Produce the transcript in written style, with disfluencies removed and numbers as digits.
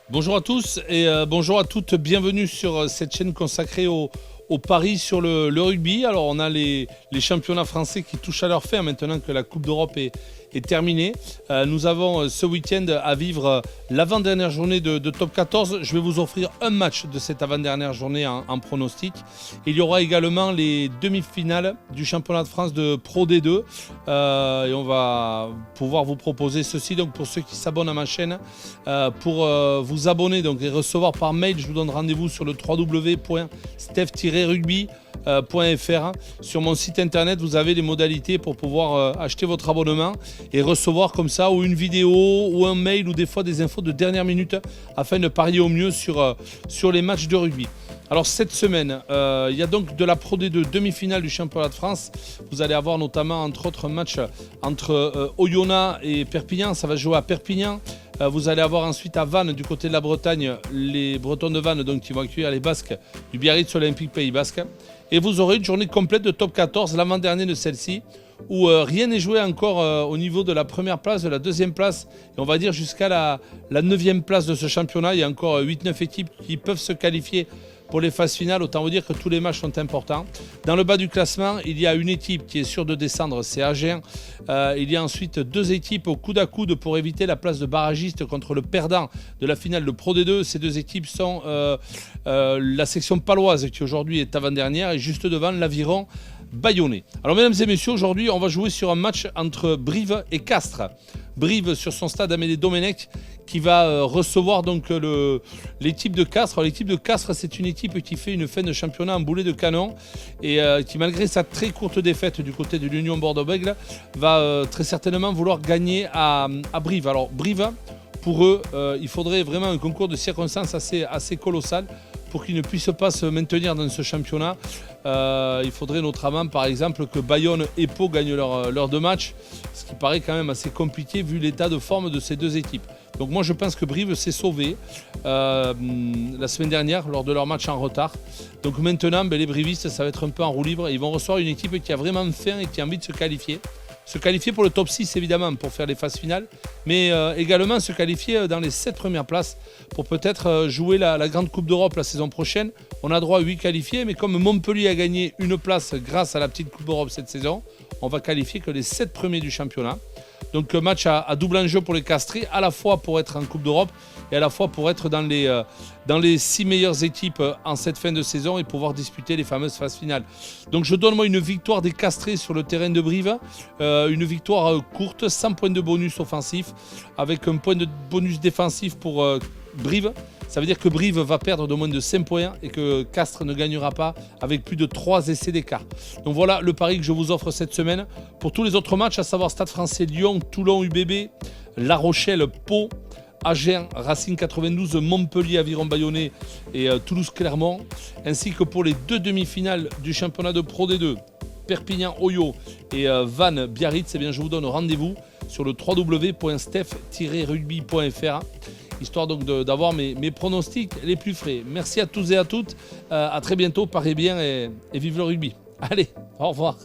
Bonjour à tous et bonjour à toutes, bienvenue sur cette chaîne consacrée au paris sur le rugby. Alors on a les championnats français qui touchent à leur fin maintenant que la Coupe d'Europe est terminée. Nous avons ce week-end à vivre l'avant-dernière journée de Top 14. Je vais vous offrir un match de cette avant-dernière journée en pronostic. Il y aura également les demi-finales du championnat de France de Pro D2 et on va pouvoir vous proposer ceci. Donc pour ceux qui s'abonnent à ma chaîne, pour vous abonner donc, et recevoir par mail, je vous donne rendez-vous sur le www.steph-rugby.fr. Sur mon site internet, vous avez les modalités pour pouvoir acheter votre abonnement et recevoir comme ça ou une vidéo ou un mail ou des fois des infos de dernière minute afin de parier au mieux sur les matchs de rugby. Alors cette semaine, il y a donc de la Pro D2 demi-finale du championnat de France. Vous allez avoir notamment entre autres un match entre Oyonnax et Perpignan. Ça va jouer à Perpignan. Vous allez avoir ensuite à Vannes, du côté de la Bretagne, les Bretons de Vannes donc, qui vont accueillir les Basques du Biarritz Olympique Pays Basque. Et vous aurez une journée complète de top 14, l'avant-dernier de celle-ci, où rien n'est joué encore au niveau de la première place, de la deuxième place, et on va dire jusqu'à la 9e place de ce championnat. Il y a encore 8-9 équipes qui peuvent se qualifier pour les phases finales, autant vous dire que tous les matchs sont importants. Dans le bas du classement, il y a une équipe qui est sûre de descendre, c'est Agen. Il y a ensuite deux équipes au coude à coude pour éviter la place de barragiste contre le perdant de la finale de Pro D2. Ces deux équipes sont la section paloise qui aujourd'hui est avant-dernière et juste devant l'Aviron Bayonnais. Alors mesdames et messieurs, aujourd'hui on va jouer sur un match entre Brive et Castres. Brive sur son stade Amédée Domenech qui va recevoir donc l'équipe de Castres. Alors, l'équipe de Castres, c'est une équipe qui fait une fin de championnat en boulet de canon et qui, malgré sa très courte défaite du côté de l'Union Bordeaux-Bègles, va très certainement vouloir gagner à Brive. Alors Brive, pour eux, il faudrait vraiment un concours de circonstances assez colossal pour qu'ils ne puissent pas se maintenir dans ce championnat. Il faudrait notamment, par exemple, que Bayonne et Pau gagnent leurs deux matchs, ce qui paraît quand même assez compliqué vu l'état de forme de ces deux équipes. Donc moi je pense que Brive s'est sauvé la semaine dernière lors de leur match en retard. Donc maintenant les brivistes, ça va être un peu en roue libre. Ils vont recevoir une équipe qui a vraiment faim et qui a envie de se qualifier. Se qualifier pour le top 6 évidemment pour faire les phases finales, mais également se qualifier dans les 7 premières places pour peut-être jouer la grande Coupe d'Europe la saison prochaine. On a droit à 8 qualifiés, mais comme Montpellier a gagné une place grâce à la petite Coupe d'Europe cette saison, on va qualifier que les 7 premiers du championnat. Donc match à double enjeu pour les Castrés, à la fois pour être en Coupe d'Europe et à la fois pour être dans les 6 meilleures équipes en cette fin de saison et pouvoir disputer les fameuses phases finales. Donc je donne moi une victoire des Castrés sur le terrain de Brive, une victoire courte, sans point de bonus offensif, avec un point de bonus défensif pour Brive. Ça veut dire que Brive va perdre de moins de 5 points et que Castres ne gagnera pas avec plus de 3 essais d'écart. Donc voilà le pari que je vous offre cette semaine. Pour tous les autres matchs, à savoir Stade Français Lyon, Toulon UBB, La Rochelle Pau, Agen, Racing 92, Montpellier, Aviron Bayonnais et Toulouse-Clermont, ainsi que pour les deux demi-finales du championnat de Pro D2, Perpignan-Oyo et Vannes-Biarritz, eh bien, je vous donne rendez-vous sur le www.steph-rugby.fr, histoire donc d'avoir mes pronostics les plus frais. Merci à tous et à toutes, à très bientôt, parez bien et vive le rugby. Allez, au revoir.